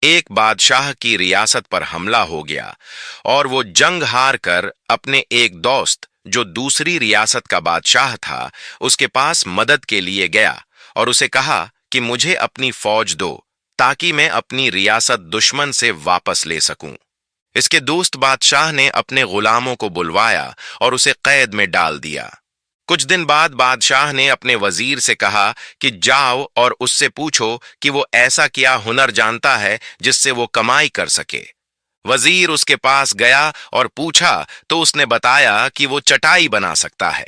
एक बादशाह की रियासत पर हमला हो गया और वो जंग हार कर अपने एक दोस्त जो दूसरी रियासत का बादशाह था उसके पास मदद के लिए गया और उसे कहा कि मुझे अपनी फौज दो ताकि मैं अपनी रियासत दुश्मन से वापस ले सकूं। इसके दोस्त बादशाह ने अपने गुलामों को बुलवाया और उसे कैद में डाल दिया। कुछ दिन बाद बादशाह ने अपने वजीर से कहा कि जाओ और उससे पूछो कि वो ऐसा क्या हुनर जानता है जिससे वो कमाई कर सके। वजीर उसके पास गया और पूछा तो उसने बताया कि वो चटाई बना सकता है।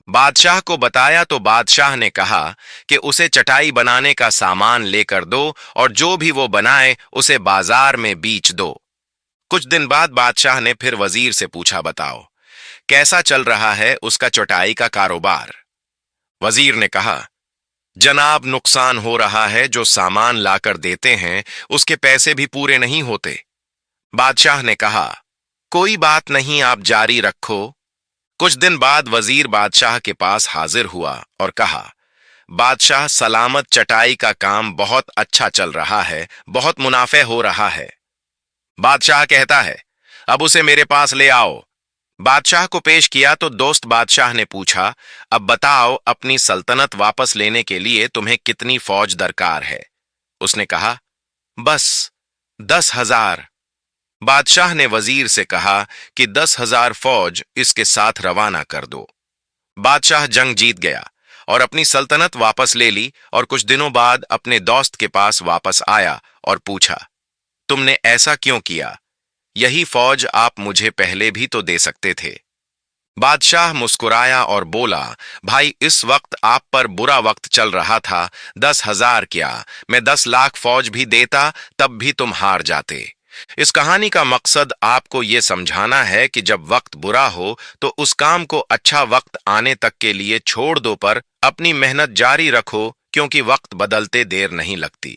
बादशाह को बताया तो बादशाह ने कहा कि उसे चटाई बनाने का सामान लेकर दो और जो भी वो बनाए उसे बाजार में बेच दो। कुछ दिन बाद बादशाह ने फिर वजीर से पूछा, बताओ कैसा चल रहा है उसका चटाई का कारोबार। वजीर ने कहा, जनाब नुकसान हो रहा है, जो सामान लाकर देते हैं उसके पैसे भी पूरे नहीं होते। बादशाह ने कहा, कोई बात नहीं, आप जारी रखो। कुछ दिन बाद वजीर बादशाह के पास हाजिर हुआ और कहा, बादशाह सलामत चटाई का काम बहुत अच्छा चल रहा है, बहुत मुनाफे हो रहा है। बादशाह कहता है, अब उसे मेरे पास ले आओ। बादशाह को पेश किया तो दोस्त बादशाह ने पूछा, अब बताओ अपनी सल्तनत वापस लेने के लिए तुम्हें कितनी फौज दरकार है। उसने कहा, बस 10,000। बादशाह ने वजीर से कहा कि 10,000 फौज इसके साथ रवाना कर दो। बादशाह जंग जीत गया और अपनी सल्तनत वापस ले ली और कुछ दिनों बाद अपने दोस्त के पास वापस आया और पूछा, तुमने ऐसा क्यों किया? यही फौज आप मुझे पहले भी तो दे सकते थे। बादशाह मुस्कुराया और बोला, भाई इस वक्त आप पर बुरा वक्त चल रहा था, 10,000 क्या, मैं 10 लाख फौज भी देता तब भी तुम हार जाते। इस कहानी का मकसद आपको यह समझाना है कि जब वक्त बुरा हो तो उस काम को अच्छा वक्त आने तक के लिए छोड़ दो, पर अपनी मेहनत जारी रखो, क्योंकि वक्त बदलते देर नहीं लगती।